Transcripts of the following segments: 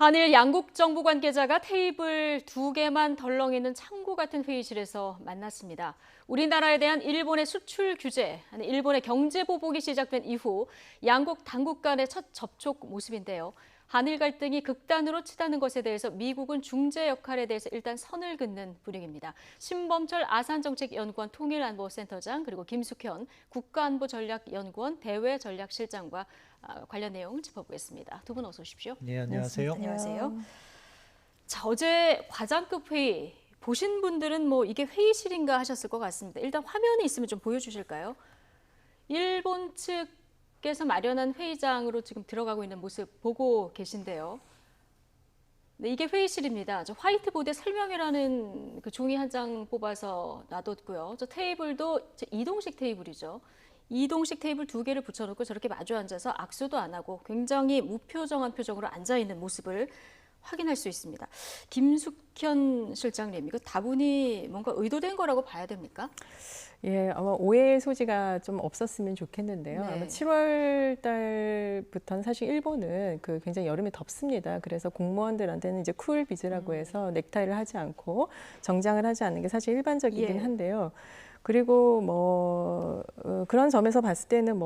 한일 양국 정부 관계자가 테이블 2개만 덜렁이는 창고 같은 회의실에서 만났습니다. 우리나라에 대한 일본의 수출 규제, 일본의 경제 보복이 시작된 이후 양국 당국 간의 첫 접촉 모습인데요. 한일 갈등이 극단으로 치닫는 것에 대해서 미국은 중재 역할에 대해서 일단 선을 긋는 분위기입니다. 신범철 아산정책연구원 통일안보센터장 그리고 김숙현 국가안보전략연구원 대외전략실장과 관련 내용 짚어보겠습니다. 두 분 어서 오십시오. 네, 안녕하세요. 안녕하세요. 자, 어제 과장급 회의 보신 분들은 이게 회의실인가 하셨을 것 같습니다. 일단 화면이 있으면 좀 보여주실까요? 일본 측에서 마련한 회의장으로 지금 들어가고 있는 모습 보고 계신데요. 네, 이게 회의실입니다. 저 화이트보드에 설명이라는 그 종이 한 장 뽑아서 놔뒀고요. 저 테이블도 이동식 테이블이죠. 이동식 테이블 2개를 붙여놓고 저렇게 마주 앉아서 악수도 안 하고 굉장히 무표정한 표정으로 앉아있는 모습을 확인할 수 있습니다. 김숙현 실장님, 이거 다분히 뭔가 의도된 거라고 봐야 됩니까? 예, 아마 오해의 소지가 좀 없었으면 좋겠는데요. 네. 아마 7월 달부터는 사실 일본은 굉장히 여름이 덥습니다. 그래서 공무원들한테는 이제 쿨 비즈라고 해서 넥타이를 하지 않고 정장을 하지 않는 게 사실 일반적이긴 예. 한데요. 그리고 그런 점에서 봤을 때는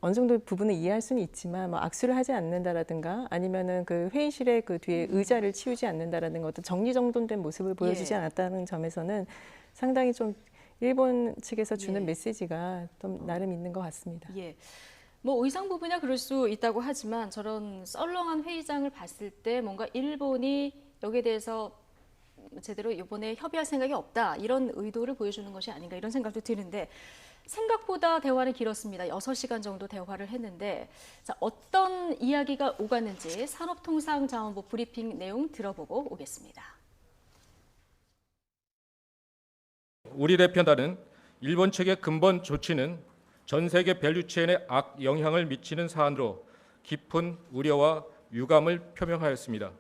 어느 정도 부분을 이해할 수는 있지만 악수를 하지 않는다라든가 아니면은 그 회의실의 그 뒤에 의자를 치우지 않는다라는 어떤 정리정돈된 모습을 보여주지 예. 않았다는 점에서는 상당히 좀 일본 측에서 주는 예. 메시지가 좀 나름 있는 것 같습니다. 예. 의상 부분이야 그럴 수 있다고 하지만 저런 썰렁한 회의장을 봤을 때 뭔가 일본이 여기에 대해서 제대로 이번에 협의할 생각이 없다 이런 의도를 보여주는 것이 아닌가 이런 생각도 드는데 생각보다 대화는 길었습니다. 6시간 정도 대화를 했는데 자, 어떤 이야기가 오갔는지 산업통상자원부 브리핑 내용 들어보고 오겠습니다. 우리 대표단은 일본 측의 근본 조치는 전 세계 밸류체인에 악영향을 미치는 사안으로 깊은 우려와 유감을 표명하였습니다.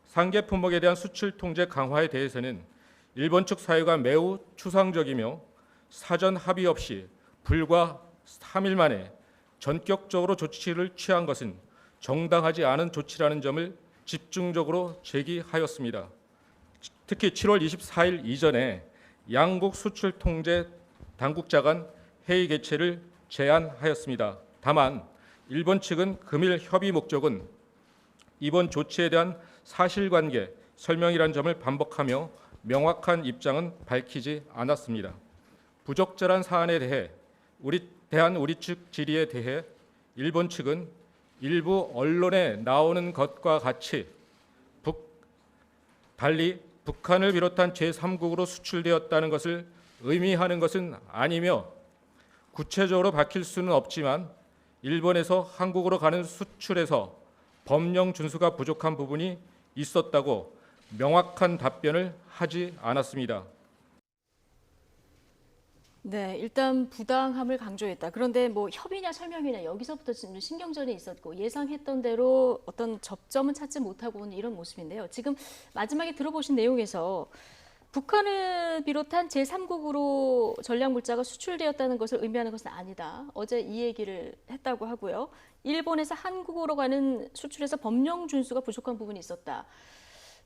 상계 품목에 대한 수출 통제 강화에 대해서는 일본 측 사유가 매우 추상적이며 사전 합의 없이 불과 3일 만에 전격적으로 조치를 취한 것은 정당하지 않은 조치라는 점을 집중적으로 제기하였습니다. 특히 7월 24일 이전에 양국 수출 통제 당국자 간 회의 개최를 제안하였습니다. 다만 일본 측은 금일 협의 목적은 이번 조치에 대한 사실관계 설명이란 점을 반복하며 명확한 입장은 밝히지 않았습니다. 부적절한 사안에 대해 우리 측 질의에 대해 일본 측은 일부 언론에 나오는 것과 같이 달리 북한을 비롯한 제3국으로 수출되었다는 것을 의미하는 것은 아니며 구체적으로 밝힐 수는 없지만 일본에서 한국으로 가는 수출에서 법령 준수가 부족한 부분이 있었다고 명확한 답변을 하지 않았습니다. 네, 일단 부당함을 강조했다. 그런데 협의냐 설명이냐 여기서부터 지금 신경전이 있었고 예상했던 대로 어떤 접점은 찾지 못하고 오는 이런 모습인데요. 지금 마지막에 들어보신 내용에서 북한을 비롯한 제3국으로 전략물자가 수출되었다는 것을 의미하는 것은 아니다. 어제 이 얘기를 했다고 하고요. 일본에서 한국으로 가는 수출에서 법령 준수가 부족한 부분이 있었다.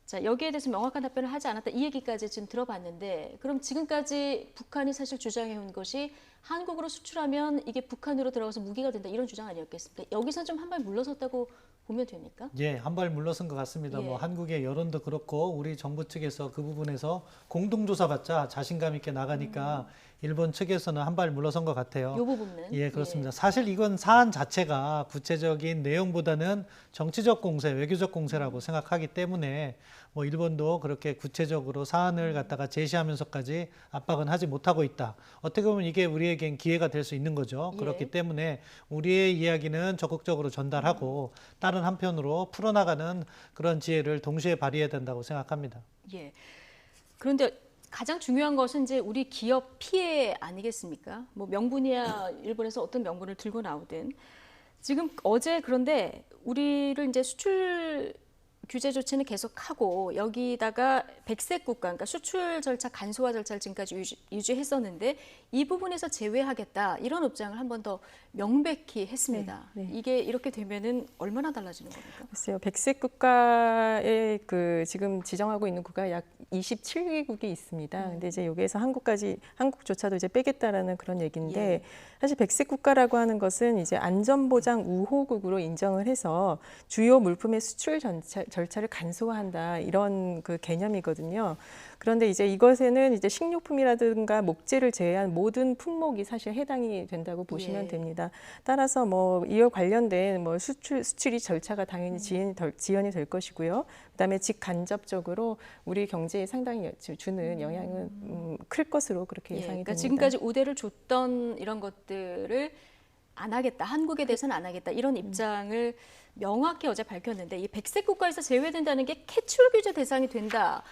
자, 여기에 대해서 명확한 답변을 하지 않았다. 이 얘기까지 지금 들어봤는데 그럼 지금까지 북한이 사실 주장해온 것이 한국으로 수출하면 이게 북한으로 들어가서 무기가 된다 이런 주장 아니었겠습니까? 여기서 좀 한 발 물러섰다고 보면 됩니까? 예, 한 발 물러선 것 같습니다. 예. 한국의 여론도 그렇고 우리 정부 측에서 그 부분에서 공동조사 받자 자신감 있게 나가니까 일본 측에서는 한 발 물러선 것 같아요. 이 부분은 예, 그렇습니다. 사실 이건 사안 자체가 구체적인 내용보다는 정치적 공세, 외교적 공세라고 생각하기 때문에 일본도 그렇게 구체적으로 사안을 갖다가 제시하면서까지 압박은 하지 못하고 있다. 어떻게 보면 이게 우리에겐 기회가 될 수 있는 거죠. 예. 그렇기 때문에 우리의 이야기는 적극적으로 전달하고 다른 한편으로 풀어나가는 그런 지혜를 동시에 발휘해야 된다고 생각합니다. 예. 그런데 가장 중요한 것은 이제 우리 기업 피해 아니겠습니까? 명분이야 일본에서 어떤 명분을 들고 나오든 지금 어제 그런데 우리를 이제 수출 규제 조치는 계속하고 여기다가 백색 국가, 그러니까 수출 절차 간소화 절차를 지금까지 유지했었는데 이 부분에서 제외하겠다 이런 입장을 한 번 더 명백히 했습니다. 네, 네. 이게 이렇게 되면은 얼마나 달라지는 겁니까? 글쎄요, 백색 국가에 그 지금 지정하고 있는 국가 약 27개국이 있습니다. 근데 이제 여기에서 한국조차도 이제 빼겠다라는 그런 얘기인데 예. 사실 백색 국가라고 하는 것은 이제 안전보장 우호국으로 인정을 해서 주요 물품의 수출 절차를 간소화한다 이런 그 개념이거든요. 그런데 이제 이것에는 이제 식료품이라든가 목재를 제외한 모든 품목이 사실 해당이 된다고 보시면 예. 됩니다. 따라서 뭐 이와 관련된 뭐 수출이 절차가 당연히 지연이 될 것이고요. 그다음에 직간접적으로 우리 경제에 상당히 주는 영향은 클 것으로 그렇게 예, 예상이 그러니까 됩니다. 지금까지 우대를 줬던 이런 것들을 안 하겠다, 한국에 대해서는 안 하겠다 이런 입장을 명확히 어제 밝혔는데 이 백색 국가에서 제외된다는 게 캐치홀 규제 대상이 된다.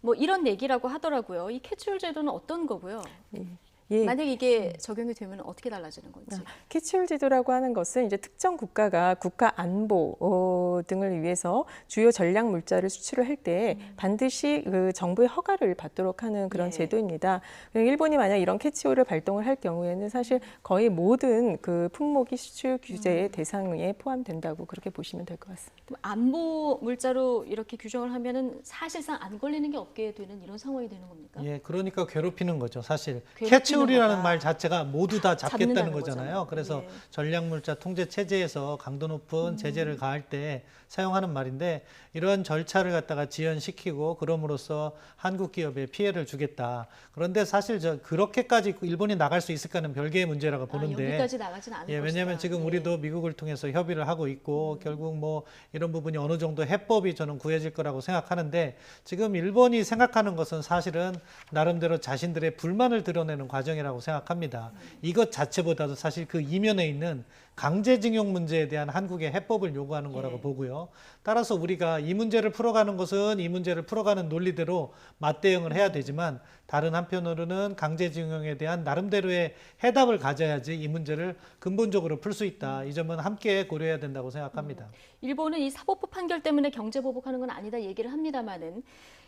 뭐 이런 얘기라고 하더라고요. 이 캐치홀 제도는 어떤 거고요? 예. 만약 이게 적용이 되면 어떻게 달라지는 건지. 캐치홀 제도라고 하는 것은 이제 특정 국가가 국가 안보 등을 위해서 주요 전략 물자를 수출을 할 때 반드시 그 정부의 허가를 받도록 하는 그런 예. 제도입니다. 일본이 만약 이런 캐치홀을 발동을 할 경우에는 사실 거의 모든 그 품목이 수출 규제의 대상에 포함된다고 그렇게 보시면 될 것 같습니다. 그럼 안보 물자로 이렇게 규정을 하면은 사실상 안 걸리는 게 없게 되는 이런 상황이 되는 겁니까? 예, 그러니까 괴롭히는 거죠, 사실. 괴롭히는 캐치홀이라는 거다. 말 자체가 모두 다 잡겠다는 잡는다는 거잖아요. 거잖아요. 그래서 예. 전략물자 통제 체제에서 강도 높은 제재를 가할 때 사용하는 말인데 이런 절차를 갖다가 지연시키고 그럼으로써 한국 기업에 피해를 주겠다. 그런데 사실 그렇게까지 일본이 나갈 수 있을까는 별개의 문제라고 보는데. 여기까지 나가진 않을 예, 것이다. 왜냐하면 지금 예. 우리도 미국을 통해서 협의를 하고 있고 결국 뭐 이런 부분이 어느 정도 해법이 저는 구해질 거라고 생각하는데 지금 일본이 생각하는 것은 사실은 나름대로 자신들의 불만을 드러내는 과정이라고 생각합니다. 이것 자체보다도 사실 그 이면에 있는 강제징용 문제에 대한 한국의 해법을 요구하는 거라고 예. 보고요. 따라서 우리가 이 문제를 풀어가는 것은 이 문제를 풀어가는 논리대로 맞대응을 해야 되지만 다른 한편으로는 강제징용에 대한 나름대로의 해답을 가져야지 이 문제를 근본적으로 풀 수 있다. 이 점은 함께 고려해야 된다고 생각합니다. 일본은 이 사법부 판결 때문에 경제 보복하는 건 아니다 얘기를 합니다만은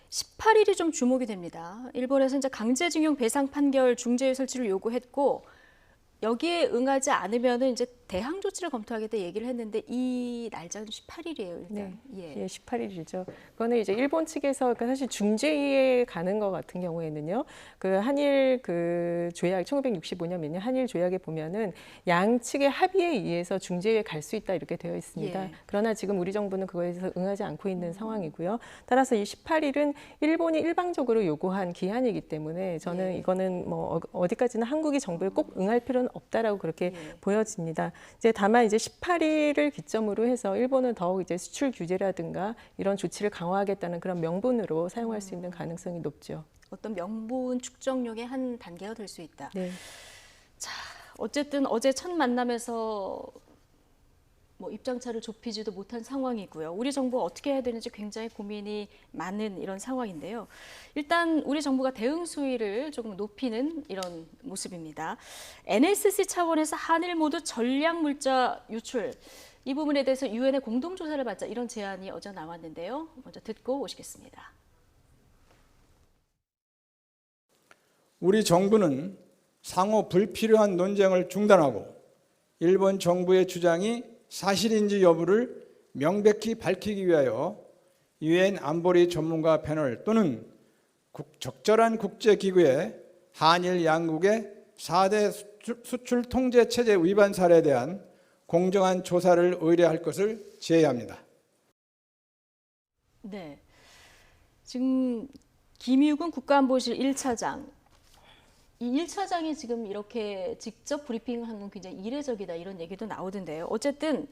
18일이 좀 주목이 됩니다. 일본에서 이제 강제징용 배상 판결 중재의 설치를 요구했고 여기에 응하지 않으면은 이제 대항 조치를 검토하겠다 얘기를 했는데 이 날짜는 18일이에요, 일단. 네. 예. 예, 18일이죠. 그거는 이제 일본 측에서 그러니까 사실 중재에 가는 것 같은 경우에는요. 그 한일 그 조약 1965년 몇 년 한일 조약에 보면은 양측의 합의에 의해서 중재에 갈 수 있다 이렇게 되어 있습니다. 예. 그러나 지금 우리 정부는 그거에서 응하지 않고 있는 상황이고요. 따라서 이 18일은 일본이 일방적으로 요구한 기한이기 때문에 저는 예. 이거는 뭐 어디까지나 한국이 정부에 꼭 응할 필요는 없다라고 그렇게 예. 보여집니다. 이제 다만 이제 18일을 기점으로 해서 일본은 더욱 이제 수출 규제라든가 이런 조치를 강화하겠다는 그런 명분으로 사용할 수 있는 가능성이 높죠. 어떤 명분 축적력의 한 단계가 될 수 있다. 네. 어쨌든 어제 첫 만남에서 뭐 입장차를 좁히지도 못한 상황이고요. 우리 정부가 어떻게 해야 되는지 굉장히 고민이 많은 이런 상황인데요. 일단 우리 정부가 대응 수위를 조금 높이는 이런 모습입니다. NSC 차원에서 한일 모두 전략 물자 유출 이 부분에 대해서 유엔의 공동 조사를 받자 이런 제안이 어제 나왔는데요. 먼저 듣고 오시겠습니다. 우리 정부는 상호 불필요한 논쟁을 중단하고 일본 정부의 주장이 사실인지 여부를 명백히 밝히기 위하여 유엔 안보리 전문가 패널 또는 적절한 국제기구에 한일 양국의 4대 수출 통제 체제 위반 사례에 대한 공정한 조사를 의뢰할 것을 제의합니다. 네, 지금 김유근 국가안보실 1차장 이 1차장이 지금 이렇게 직접 브리핑한 건 굉장히 이례적이다 이런 얘기도 나오던데요. 어쨌든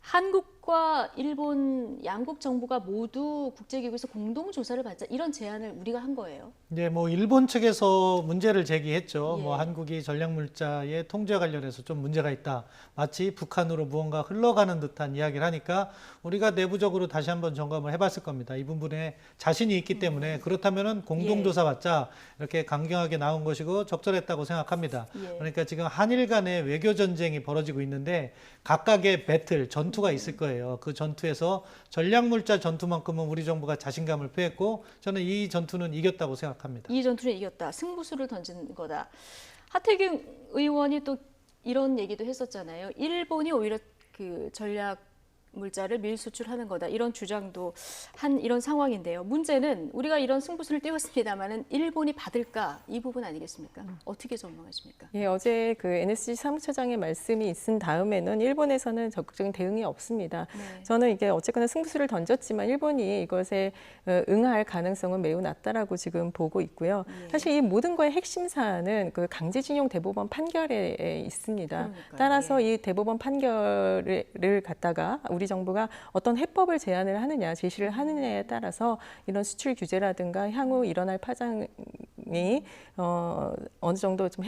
한국과 일본 양국 정부가 모두 국제기구에서 공동 조사를 받자 이런 제안을 우리가 한 거예요. 네, 뭐 일본 측에서 문제를 제기했죠. 예. 뭐 한국이 전략물자의 통제 관련해서 좀 문제가 있다. 마치 북한으로 무언가 흘러가는 듯한 이야기를 하니까 우리가 내부적으로 다시 한번 점검을 해봤을 겁니다. 이 부분에 자신이 있기 때문에 그렇다면은 공동조사 받자 이렇게 강경하게 나온 것이고 적절했다고 생각합니다. 예. 그러니까 지금 한일 간의 외교 전쟁이 벌어지고 있는데 각각의 배틀, 전투가 있을 거예요. 그 전투에서 전략물자 전투만큼은 우리 정부가 자신감을 표했고 저는 이 전투는 이겼다고 생각합니다. 이 전투를 이겼다. 승부수를 던진 거다. 하태경 의원이 또 이런 얘기도 했었잖아요. 일본이 오히려 그 전략 물자를 밀수출하는 거다. 이런 주장도 한 이런 상황인데요. 문제는 우리가 이런 승부수를 띄웠습니다만은 일본이 받을까 이 부분 아니겠습니까? 어떻게 전망하십니까? 예, 어제 그 NSC 사무처장의 말씀이 있은 다음에는 일본에서는 적극적인 대응이 없습니다. 네. 저는 이게 어쨌거나 승부수를 던졌지만 일본이 이것에 응할 가능성은 매우 낮다라고 지금 보고 있고요. 예. 사실 이 모든 거의 핵심 사안은 그 강제징용 대법원 판결에 있습니다. 그러니까요. 따라서 예. 이 대법원 판결을 갖다가 우리 정부가 어떤 해법을 제안을 하느냐, 제시를 하느냐에 따라서 이런 수출 규제라든가 향후 일어날 파장이 어느 정도 좀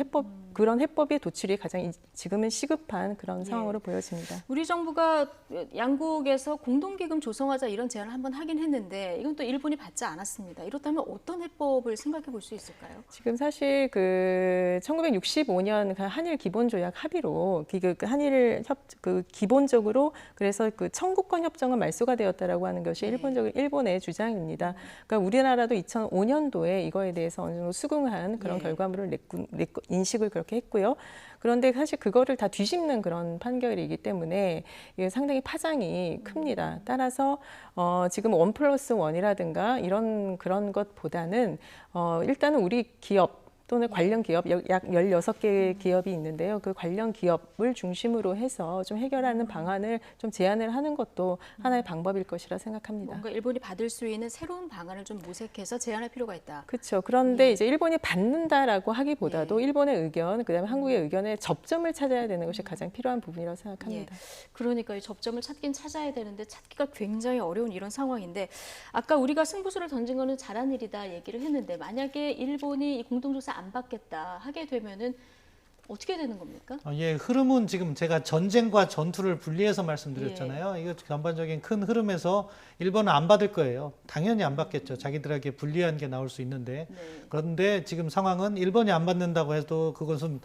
그런 해법의 도출이 가장 지금은 시급한 그런 상황으로 보여집니다. 우리 정부가 양국에서 공동기금 조성하자 이런 제안을 한번 하긴 했는데 이건 또 일본이 받지 않았습니다. 이렇다면 어떤 해법을 생각해 볼 수 있을까요? 지금 사실 그 1965년 한일 기본조약 합의로 한일 기본적으로 그래서 그 청구권 협정은 말소가 되었다라고 하는 것이 일본의 주장입니다. 그러니까 우리나라도 2005년도에 이거에 대해서 어느 정도 수긍한 그런 결과물을 인식을 그렇게 했고요. 그런데 사실 그거를 다 뒤집는 그런 판결이기 때문에 이게 상당히 파장이 큽니다. 따라서 지금 1+1이라든가 그런 것보다는 일단은 우리 기업 또는 관련 기업 약 16개 기업이 있는데요. 그 관련 기업을 중심으로 해서 좀 해결하는 방안을 좀 제안을 하는 것도 하나의 방법일 것이라 생각합니다. 뭔가 일본이 받을 수 있는 새로운 방안을 좀 모색해서 제안할 필요가 있다. 그렇죠. 그런데 이제 일본이 받는다라고 하기보다도 일본의 의견, 그다음에 한국의 의견에 접점을 찾아야 되는 것이 가장 필요한 부분이라고 생각합니다. 그러니까 이 접점을 찾긴 찾아야 되는데 찾기가 굉장히 어려운 이런 상황인데 아까 우리가 승부수를 던진 거는 잘한 일이다 얘기를 했는데 만약에 일본이 이 공동조사 안 받겠다 하게 되면은 어떻게 되는 겁니까? 예, 흐름은 지금 제가 전쟁과 전투를 분리해서 말씀드렸잖아요. 이거 전반적인 큰 흐름에서 일본은 안 받을 거예요. 당연히 안 받겠죠. 자기들에게 불리한 게 나올 수 있는데. 그런데 지금 상황은 일본이 안 받는다고 해도 그것은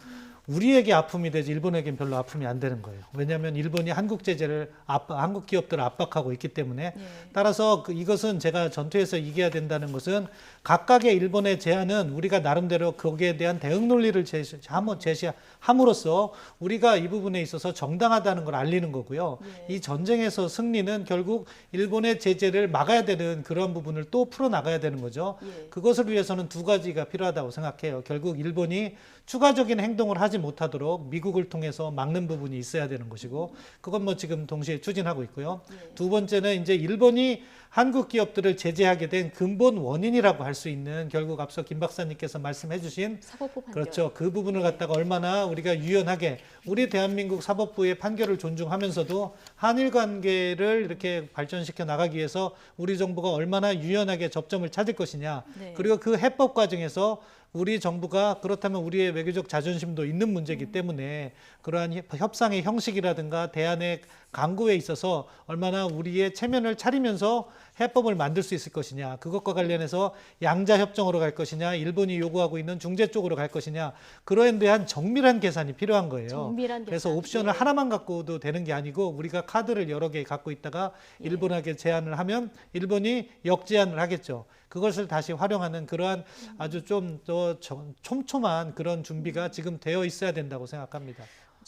우리에게 아픔이 되지 일본에겐 별로 아픔이 안 되는 거예요. 왜냐하면 일본이 한국 제재를 한국 기업들을 압박하고 있기 때문에 따라서 이것은 제가 전투에서 이겨야 된다는 것은 각각의 일본의 제안은 우리가 나름대로 거기에 대한 대응 논리를 제시함으로써 우리가 이 부분에 있어서 정당하다는 걸 알리는 거고요. 이 전쟁에서 승리는 결국 일본의 제재를 막아야 되는 그런 부분을 또 풀어나가야 되는 거죠. 그것을 위해서는 두 가지가 필요하다고 생각해요. 결국 일본이 추가적인 행동을 하지 못하도록 미국을 통해서 막는 부분이 있어야 되는 것이고 그건 뭐 지금 동시에 추진하고 있고요. 두 번째는 이제 일본이 한국 기업들을 제재하게 된 근본 원인이라고 할 수 있는 결국 앞서 김 박사님께서 말씀해 주신 사법부 판결. 그렇죠. 그 부분을 갖다가 얼마나 우리가 유연하게 우리 대한민국 사법부의 판결을 존중하면서도 한일 관계를 이렇게 발전시켜 나가기 위해서 우리 정부가 얼마나 유연하게 접점을 찾을 것이냐. 그리고 그 해법 과정에서 우리 정부가 그렇다면 우리의 외교적 자존심도 있는 문제이기 때문에 그러한 협상의 형식이라든가 대안의 강구에 있어서 얼마나 우리의 체면을 차리면서 해법을 만들 수 있을 것이냐. 그것과 관련해서 양자 협정으로 갈 것이냐. 일본이 요구하고 있는 중재 쪽으로 갈 것이냐. 그런 대한 정밀한 계산이 필요한 거예요. 정밀한 그래서 계산. 옵션을 하나만 갖고도 되는 게 아니고 우리가 카드를 여러 개 갖고 있다가 일본에게 제안을 하면 일본이 역제안을 하겠죠. 그것을 다시 활용하는 그러한 아주 좀 더 촘촘한 그런 준비가 지금 되어 있어야 된다고 생각합니다.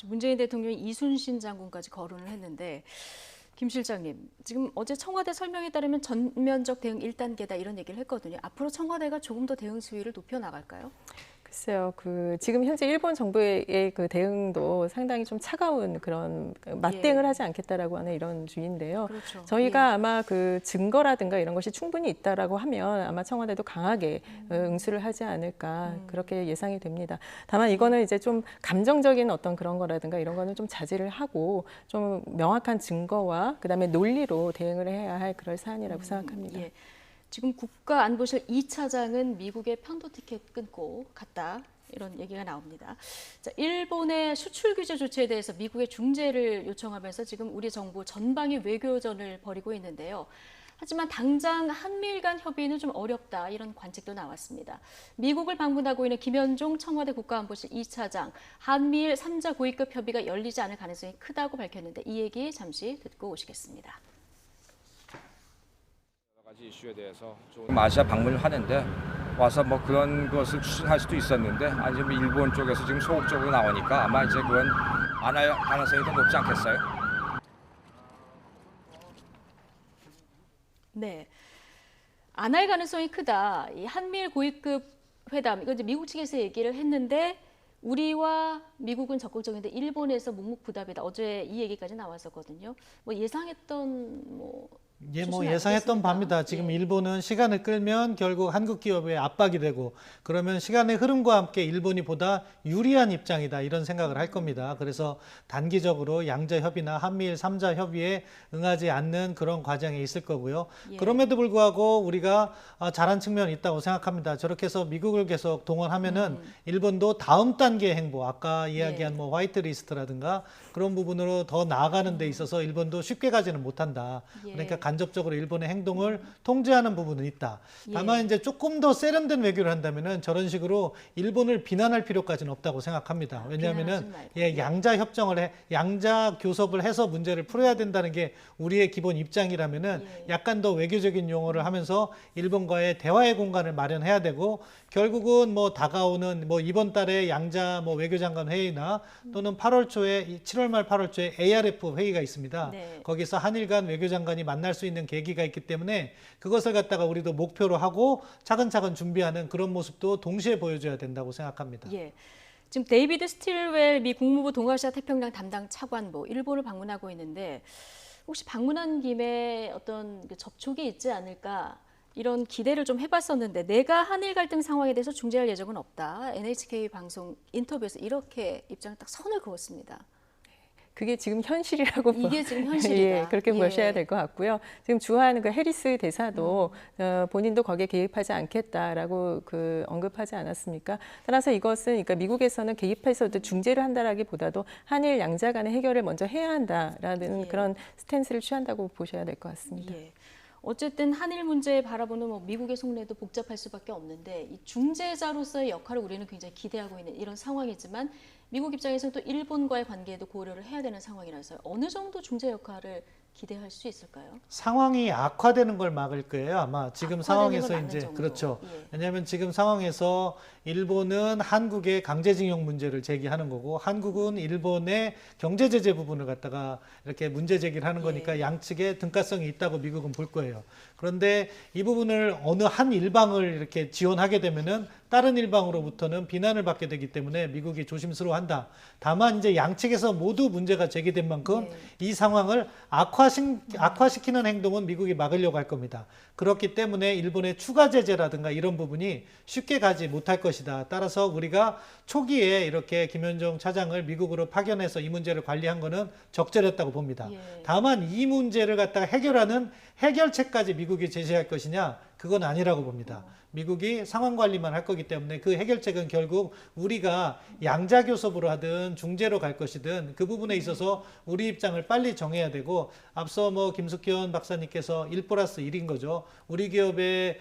문재인 대통령이 이순신 장군까지 거론을 했는데 김 실장님, 지금 어제 청와대 설명에 따르면 전면적 대응 1단계다 이런 얘기를 했거든요. 앞으로 청와대가 조금 더 대응 수위를 높여 나갈까요? 글쎄요, 지금 현재 일본 정부의 그 대응도 상당히 좀 차가운 그런 맞대응을 하지 않겠다라고 하는 이런 주의인데요. 그렇죠. 저희가 아마 그 증거라든가 이런 것이 충분히 있다라고 하면 아마 청와대도 강하게 응수를 하지 않을까 그렇게 예상이 됩니다. 다만 이거는 이제 좀 감정적인 어떤 그런 거라든가 이런 거는 좀 자제를 하고 좀 명확한 증거와 그다음에 논리로 대응을 해야 할 그럴 사안이라고 생각합니다. 지금 국가안보실 2차장은 미국의 편도 티켓 끊고 갔다. 이런 얘기가 나옵니다. 자, 일본의 수출 규제 조치에 대해서 미국의 중재를 요청하면서 지금 우리 정부 전방위 외교전을 벌이고 있는데요. 하지만 당장 한미일 간 협의는 좀 어렵다 이런 관측도 나왔습니다. 미국을 방문하고 있는 김현종 청와대 국가안보실 2차장, 한미일 3자 고위급 협의가 열리지 않을 가능성이 크다고 밝혔는데 이 얘기 잠시 듣고 오시겠습니다. 이슈에 대해서 좀 아시아 방문을 하는데 와서 뭐 그런 것을 추진할 수도 있었는데 아니 지금 일본 쪽에서 지금 소극적으로 나오니까 아마 이제 그건 안 할 가능성이 더 높지 않겠어요? 네. 안 할 가능성이 크다. 이 한미일 고위급 회담, 이거 이제 미국 측에서 얘기를 했는데 우리와 미국은 적극적인데 일본에서 묵묵부답이다. 어제 이 얘기까지 나왔었거든요. 뭐 예상했던 예, 뭐 수준이 예상했던 아니겠습니까? 바입니다. 지금 예. 일본은 시간을 끌면 결국 한국 기업에 압박이 되고 그러면 시간의 흐름과 함께 일본이 보다 유리한 입장이다 이런 생각을 할 겁니다. 그래서 단기적으로 양자 협의나 한미일 3자 협의에 응하지 않는 그런 과정이 있을 거고요. 예. 그럼에도 불구하고 우리가 잘한 측면이 있다고 생각합니다. 저렇게 해서 미국을 계속 동원하면은 일본도 다음 단계 행보, 아까 이야기한 예. 뭐 화이트리스트라든가 그런 부분으로 더 나아가는 데 있어서 일본도 쉽게 가지는 못한다. 예. 그러니까 간접적으로 일본의 행동을 통제하는 부분은 있다. 예. 다만 이제 조금 더 세련된 외교를 한다면은 저런 식으로 일본을 비난할 필요까지는 없다고 생각합니다. 왜냐하면은 비난하지 말고. 예, 양자 협정을 양자 교섭을 해서 문제를 풀어야 된다는 게 우리의 기본 입장이라면은 예. 약간 더 외교적인 용어를 하면서 일본과의 대화의 공간을 마련해야 되고 결국은 뭐 다가오는 뭐 이번 달에 양자 뭐 외교장관 회의나 또는 8월 초에 7월 말 8월 초에 ARF 회의가 있습니다. 네. 거기서 한일 간 외교장관이 만날 수 있는 계기가 있기 때문에 그것을 갖다가 우리도 목표로 하고 차근차근 준비하는 그런 모습도 동시에 보여줘야 된다고 생각합니다. 예. 지금 데이비드 스틸웰 미 국무부 동아시아 태평양 담당 차관보 일본을 방문하고 있는데 혹시 방문한 김에 어떤 그 접촉이 있지 않을까 이런 기대를 좀 해봤었는데 내가 한일 갈등 상황에 대해서 중재할 예정은 없다. NHK 방송 인터뷰에서 이렇게 입장을 딱 선을 그었습니다. 그게 지금 현실이라고 이게 지금 현실이다. 예, 그렇게 예. 보셔야 될 것 같고요. 지금 주한 그 해리스 대사도 본인도 거기에 개입하지 않겠다라고 그 언급하지 않았습니까? 따라서 이것은 그러니까 미국에서는 개입해서도 중재를 한다라기보다도 한일 양자 간의 해결을 먼저 해야 한다라는 예. 그런 스탠스를 취한다고 보셔야 될 것 같습니다. 예. 어쨌든 한일 문제 바라보는 뭐 미국의 속내도 복잡할 수밖에 없는데 이 중재자로서의 역할을 우리는 굉장히 기대하고 있는 이런 상황이지만 미국 입장에서는 또 일본과의 관계에도 고려를 해야 되는 상황이라서 어느 정도 중재 역할을 기대할 수 있을까요? 상황이 악화되는 걸 막을 거예요. 아마 지금 악화되는 상황에서 걸 막는 이제 정도. 그렇죠. 예. 왜냐하면 지금 상황에서 일본은 한국의 강제징용 문제를 제기하는 거고 한국은 일본의 경제 제재 부분을 갖다가 이렇게 문제 제기를 하는 거니까 예. 양측에 등가성이 있다고 미국은 볼 거예요. 그런데 이 부분을 어느 한 일방을 이렇게 지원하게 되면은 다른 일방으로부터는 비난을 받게 되기 때문에 미국이 조심스러워한다. 다만 이제 양측에서 모두 문제가 제기된 만큼 예. 이 상황을 악화시키는 행동은 미국이 막으려고 할 겁니다. 그렇기 때문에 일본의 추가 제재라든가 이런 부분이 쉽게 가지 못할 것이다. 따라서 우리가 초기에 이렇게 김현종 차장을 미국으로 파견해서 이 문제를 관리한 거는 적절했다고 봅니다. 예. 다만 이 문제를 갖다가 해결하는 해결책까지 미국이 제시할 것이냐? 그건 아니라고 봅니다. 미국이 상황 관리만 할 거기 때문에 그 해결책은 결국 우리가 양자 교섭으로 하든 중재로 갈 것이든 그 부분에 있어서 우리 입장을 빨리 정해야 되고 앞서 뭐 김숙현 박사님께서 1+1인 거죠. 우리 기업의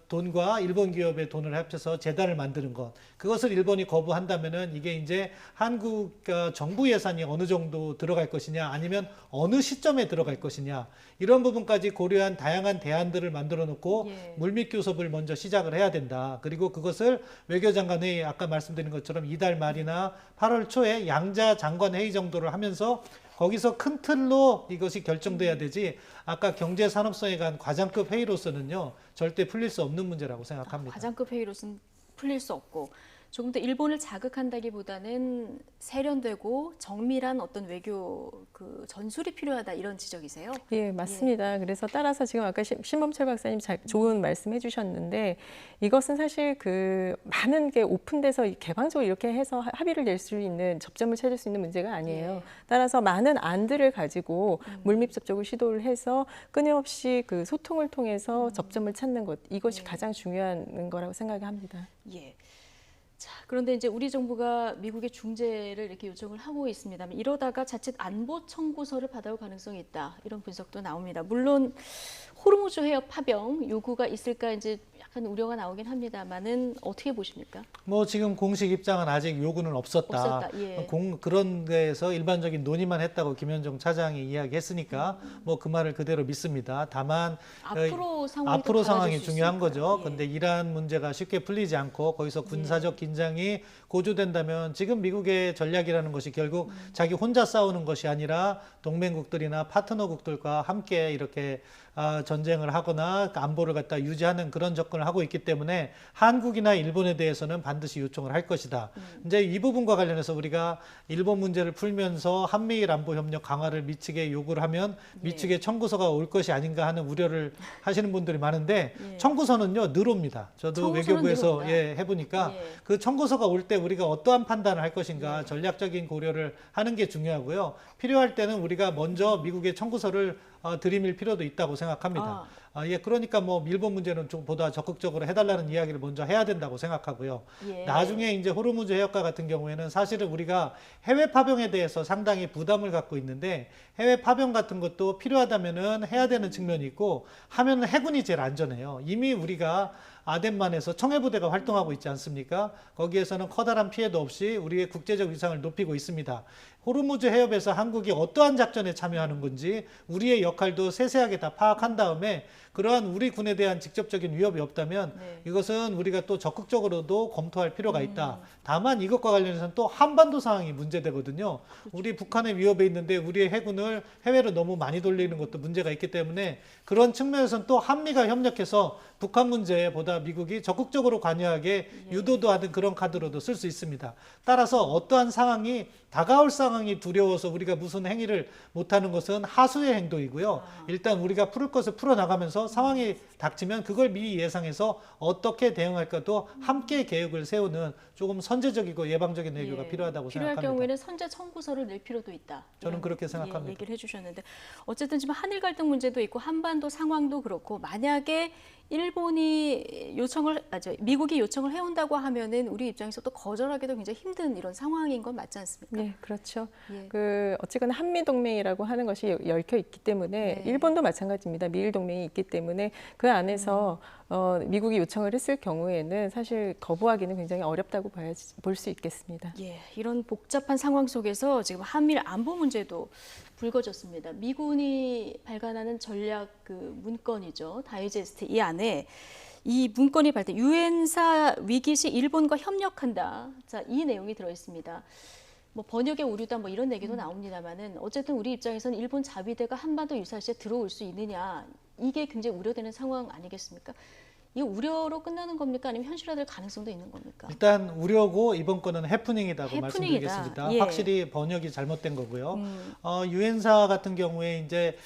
돈과 일본 기업의 돈을 합쳐서 재단을 만드는 것. 그것을 일본이 거부한다면은 이게 이제 한국 정부 예산이 어느 정도 들어갈 것이냐 아니면 어느 시점에 들어갈 것이냐 이런 부분까지 고려한 다양한 대안들을 만들어 놓고 예. 물밑 교섭을 먼저 시작을 해야 된다. 그리고 그것을 외교장관 회의 아까 말씀드린 것처럼 이달 말이나 8월 초에 양자 장관 회의 정도를 하면서 거기서 큰 틀로 이것이 결정돼야 되지 아까 경제산업성에 관 과장급 회의로서는요 절대 풀릴 수 없는 문제라고 생각합니다. 과장급 회의로서는 풀릴 수 없고 조금 더 일본을 자극한다기보다는 세련되고 정밀한 어떤 외교 그 전술이 필요하다 이런 지적이세요? 예, 맞습니다. 그래서 따라서 지금 아까 신범철 박사님 좋은 말씀 해주셨는데 이것은 사실 그 많은 게 오픈돼서 개방적으로 이렇게 해서 합의를 낼 수 있는 접점을 찾을 수 있는 문제가 아니에요. 예. 따라서 많은 안들을 가지고 물밑 접촉을 시도를 해서 끊임없이 그 소통을 통해서 접점을 찾는 것 이것이 예. 가장 중요한 거라고 생각합니다. 예. 자, 그런데 이제 우리 정부가 미국의 중재를 이렇게 요청을 하고 있습니다만 이러다가 자칫 안보 청구서를 받아올 가능성이 있다. 이런 분석도 나옵니다. 물론 호르무즈 해협 파병 요구가 있을까 이제 하는 우려가 나오긴 합니다만은 어떻게 보십니까? 뭐 지금 공식 입장은 아직 요구는 없었다. 예. 그런 데에서 일반적인 논의만 했다고 김현종 차장이 이야기했으니까 뭐 그 말을 그대로 믿습니다. 다만 앞으로 상황이 중요한 거죠. 예. 근데 이란 문제가 쉽게 풀리지 않고 거기서 군사적 긴장이 고조된다면 지금 미국의 전략이라는 것이 결국 자기 혼자 싸우는 것이 아니라 동맹국들이나 파트너국들과 함께 이렇게 전쟁을 하거나 안보를 갖다 유지하는 그런 접근을 하고 있기 때문에 한국이나 일본에 대해서는 반드시 요청을 할 것이다. 이제 이 부분과 관련해서 우리가 일본 문제를 풀면서 한미일 안보 협력 강화를 미측에 요구를 하면 미측에 청구서가 올 것이 아닌가 하는 우려를 하시는 분들이 많은데 청구서는요 늘 옵니다. 저도 외교부에서 해보니까 그 청구서가 올 때 우리가 어떠한 판단을 할 것인가 전략적인 고려를 하는 게 중요하고요. 필요할 때는 우리가 먼저 미국의 청구서를 들이밀 필요도 있다고 생각합니다. 그러니까 뭐 일본 문제는 좀 보다 적극적으로 해달라는 이야기를 먼저 해야 된다고 생각하고요. 나중에 이제 호르무즈 해협가 같은 경우에는 사실은 우리가 해외 파병에 대해서 상당히 부담을 갖고 있는데 해외 파병 같은 것도 필요하다면은 해야 되는 측면이 있고 하면은 해군이 제일 안전해요. 이미 우리가 아덴만에서 청해부대가 활동하고 있지 않습니까? 거기에서는 커다란 피해도 없이 우리의 국제적 위상을 높이고 있습니다. 호르무즈 해협에서 한국이 어떠한 작전에 참여하는 건지 우리의 역할도 세세하게 다 파악한 다음에 그러한 우리 군에 대한 직접적인 위협이 없다면 이것은 우리가 또 적극적으로도 검토할 필요가 있다. 다만 이것과 관련해서는 또 한반도 상황이 문제되거든요. 우리 북한의 위협에 있는데 우리의 해군을 해외로 너무 많이 돌리는 것도 문제가 있기 때문에 그런 측면에서는 또 한미가 협력해서 북한 문제에 보다 미국이 적극적으로 관여하게 유도도 하는 그런 카드로도 쓸 수 있습니다. 따라서 어떠한 상황이 다가올 상황이 두려워서 우리가 무슨 행위를 못하는 것은 하수의 행동이고요. 일단 우리가 풀을 것을 풀어나가면서 상황이 닥치면 그걸 미리 예상해서 어떻게 대응할까도 함께 계획을 세우는 조금 선제적이고 예방적인 외교가 필요하다고 필요할 생각합니다. 경우에는 선제 청구서를 낼 필요도 있다. 저는 그렇게 생각합니다. 얘기를 해주셨는데 어쨌든 지금 한일 갈등 문제도 있고 한반도 상황도 그렇고 만약에 미국이 요청을 해온다고 하면은 우리 입장에서 또 거절하기도 굉장히 힘든 이런 상황인 건 맞지 않습니까? 네, 그렇죠. 어쨌거나 한미 동맹이라고 하는 것이 얽혀 있기 때문에 네. 일본도 마찬가지입니다. 미일 동맹이 있기 때문에 그 안에서 미국이 요청을 했을 경우에는 사실 거부하기는 굉장히 어렵다고 볼 수 있겠습니다. 이런 복잡한 상황 속에서 지금 한미일 안보 문제도 불거졌습니다. 미군이 발간하는 전략 문건이죠. 다이제스트 이 안에 이 문건이 발표 유엔사 위기 시 일본과 협력한다. 자, 이 내용이 들어 있습니다. 뭐 번역의 오류다 뭐 이런 얘기도 나옵니다만은 어쨌든 우리 입장에서는 일본 자위대가 한반도 유사시에 들어올 수 있느냐 이게 굉장히 우려되는 상황 아니겠습니까? 이 우려로 끝나는 겁니까? 아니면 현실화될 가능성도 있는 겁니까? 일단 우려고 이번 건은 해프닝이라고 해프닝이다. 말씀드리겠습니다. 확실히 번역이 잘못된 거고요. 유엔사 같은 경우에 이제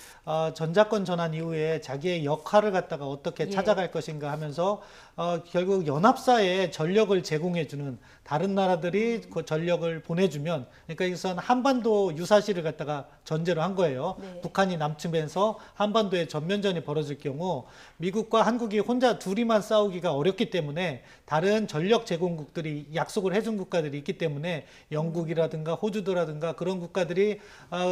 전자권 전환 이후에 자기의 역할을 갖다가 어떻게 찾아갈 것인가 하면서 결국 연합사에 전력을 제공해주는 다른 나라들이 그 전력을 보내주면 그러니까 이것은 한반도 유사시를 갖다가 전제로 한 거예요. 북한이 남침해서 한반도에 전면전이 벌어질 경우 미국과 한국이 혼자 둘이만 싸우기가 어렵기 때문에 다른 전력 제공국들이 약속을 해준 국가들이 있기 때문에 영국이라든가 호주도라든가 그런 국가들이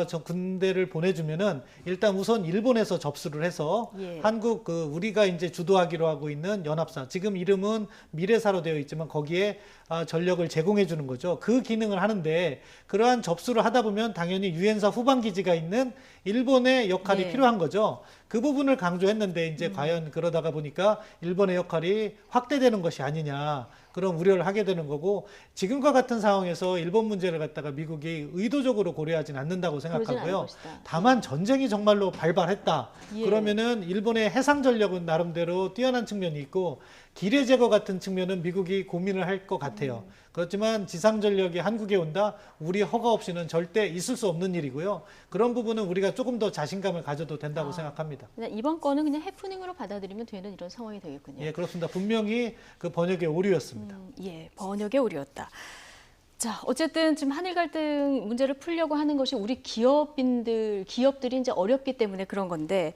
저 군대를 보내주면은 일단 우선 일본에서 접수를 해서 한국 우리가 이제 주도하기로 하고 있는 연합사 지금 이름은 미래사로 되어 있지만 거기에 전력을 제공해 주는 거죠. 그 기능을 하는데 그러한 접수를 하다 보면 당연히 유엔사 후방 기지가 있는 일본의 역할이 필요한 거죠. 그 부분을 강조했는데 이제 과연 그러다가 보니까 일본의 역할이 확대되는 것이 아니냐 그런 우려를 하게 되는 거고 지금과 같은 상황에서 일본 문제를 갖다가 미국이 의도적으로 고려하지는 않는다고 생각하고요. 다만 전쟁이 정말로 발발했다. 그러면은 일본의 해상 전력은 나름대로 뛰어난 측면이 있고 기뢰 제거 같은 측면은 미국이 고민을 할 것 같아요. 그렇지만 지상 전력이 한국에 온다? 우리 허가 없이는 절대 있을 수 없는 일이고요. 그런 부분은 우리가 조금 더 자신감을 가져도 된다고 생각합니다. 이번 건은 그냥 해프닝으로 받아들이면 되는 이런 상황이 되겠군요. 예, 그렇습니다. 분명히 그 번역의 오류였습니다. 번역의 오류였다. 자, 어쨌든 지금 한일 갈등 문제를 풀려고 하는 것이 우리 기업들이 이제 어렵기 때문에 그런 건데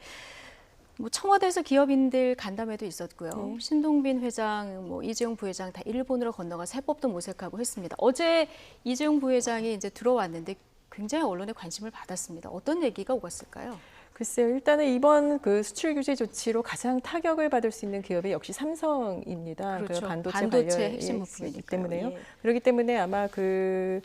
뭐 청와대에서 기업인들 간담회도 있었고요. 신동빈 회장, 뭐 이재용 부회장 다 일본으로 건너가서 해법도 모색하고 했습니다. 어제 이재용 부회장이 이제 들어왔는데 굉장히 언론의 관심을 받았습니다. 어떤 얘기가 오갔을까요? 글쎄요. 일단은 이번 그 수출 규제 조치로 가장 타격을 받을 수 있는 기업이 역시 삼성입니다. 그렇죠. 그 반도체 반도체 관련 핵심 예, 부품이니까요. 때문에요. 예. 그렇기 때문에 아마 그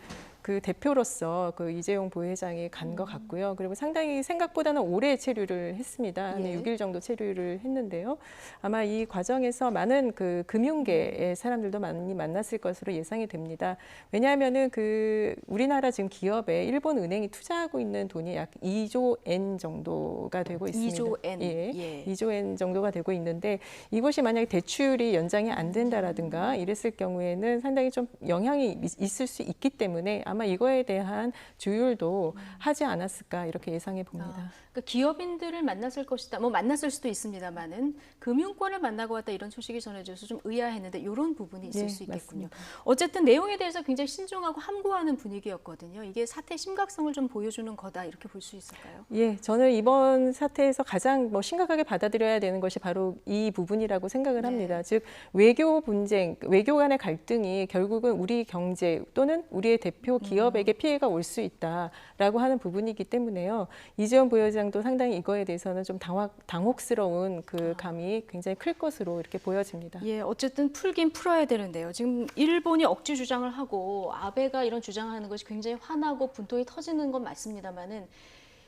대표로서 그 이재용 부회장이 간 것 같고요. 그리고 상당히 생각보다는 오래 체류를 했습니다. 한 예. 6일 정도 체류를 했는데요. 아마 이 과정에서 많은 그 금융계의 사람들도 많이 만났을 것으로 예상이 됩니다. 왜냐하면은 그 우리나라 지금 기업에 일본 은행이 투자하고 있는 돈이 약 2조 엔 정도가 되고 있습니다. 2조 엔. 예. 예. 2조 엔 정도가 되고 있는데 이것이 만약에 대출이 연장이 안 된다라든가 이랬을 경우에는 상당히 좀 영향이 있을 수 있기 때문에 아마 이거에 대한 조율도 하지 않았을까 이렇게 예상해 봅니다. 그러니까 기업인들을 만났을 것이다. 뭐 만났을 수도 있습니다만은 금융권을 만나고 왔다 이런 소식이 전해져서 좀 의아했는데 이런 부분이 있을 네, 수 있겠군요. 맞습니다. 어쨌든 내용에 대해서 굉장히 신중하고 함구하는 분위기였거든요. 이게 사태 심각성을 좀 보여주는 거다 이렇게 볼 수 있을까요? 예, 저는 이번 사태에서 가장 뭐 심각하게 받아들여야 되는 것이 바로 이 부분이라고 생각을 합니다. 즉 외교 분쟁, 외교 간의 갈등이 결국은 우리 경제 또는 우리의 대표 기업에게 피해가 올 수 있다라고 하는 부분이기 때문에요. 이재용 부회장도 상당히 이거에 대해서는 좀 당혹스러운 그 감이 굉장히 클 것으로 이렇게 보여집니다. 예, 어쨌든 풀긴 풀어야 되는데요. 지금 일본이 억지 주장을 하고 아베가 이런 주장하는 것이 굉장히 화나고 분통이 터지는 건 맞습니다만은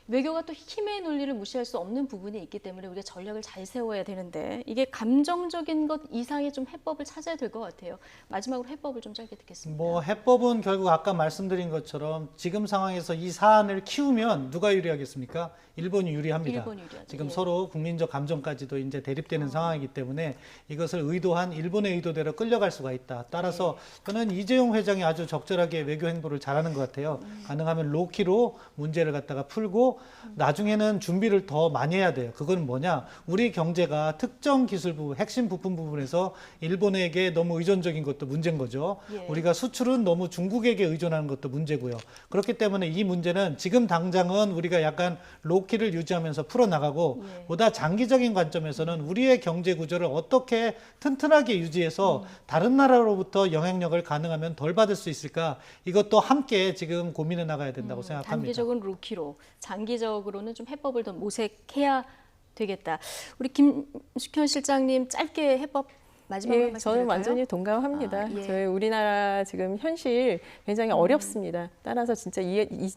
외교가 또 힘의 논리를 무시할 수 없는 부분이 있기 때문에 우리가 전략을 잘 세워야 되는데 이게 감정적인 것 이상의 좀 해법을 찾아야 될 것 같아요. 마지막으로 해법을 좀 짧게 듣겠습니다. 뭐 해법은 결국 아까 말씀드린 것처럼 지금 상황에서 이 사안을 키우면 누가 유리하겠습니까? 일본이 유리합니다. 일본이 유리하죠. 지금 예. 서로 국민적 감정까지도 이제 대립되는 상황이기 때문에 이것을 의도한 일본의 의도대로 끌려갈 수가 있다. 따라서 저는 이재용 회장이 아주 적절하게 외교 행보를 잘하는 것 같아요. 가능하면 로키로 문제를 갖다가 풀고 나중에는 준비를 더 많이 해야 돼요. 그건 뭐냐? 우리 경제가 특정 기술 부분, 핵심 부품 부분에서 일본에게 너무 의존적인 것도 문제인 거죠. 예. 우리가 수출은 너무 중국에게 의존하는 것도 문제고요. 그렇기 때문에 이 문제는 지금 당장은 우리가 약간 로키를 유지하면서 풀어나가고 예. 보다 장기적인 관점에서는 우리의 경제 구조를 어떻게 튼튼하게 유지해서 다른 나라로부터 영향력을 가능하면 덜 받을 수 있을까? 이것도 함께 지금 고민해 나가야 된다고 생각합니다. 단기적은 로키로, 장기적으로는 좀 해법을 더 모색해야 되겠다. 우리 김숙현 실장님 짧게 해법 마지막으로 예, 저는 말씀드릴까요? 완전히 동감합니다. 아, 예. 저희 우리나라 지금 현실 굉장히 어렵습니다. 따라서 진짜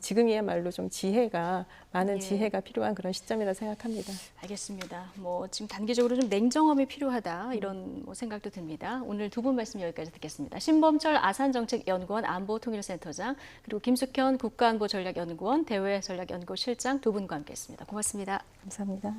지금이야말로 좀 지혜가 많은 예. 지혜가 필요한 그런 시점이라 생각합니다. 알겠습니다. 뭐 지금 단기적으로 좀 냉정함이 필요하다 이런 뭐 생각도 듭니다. 오늘 두 분 말씀 여기까지 듣겠습니다. 신범철 아산정책연구원 안보통일센터장 그리고 김숙현 국가안보전략연구원 대외전략연구실장 두 분과 함께했습니다. 고맙습니다. 감사합니다.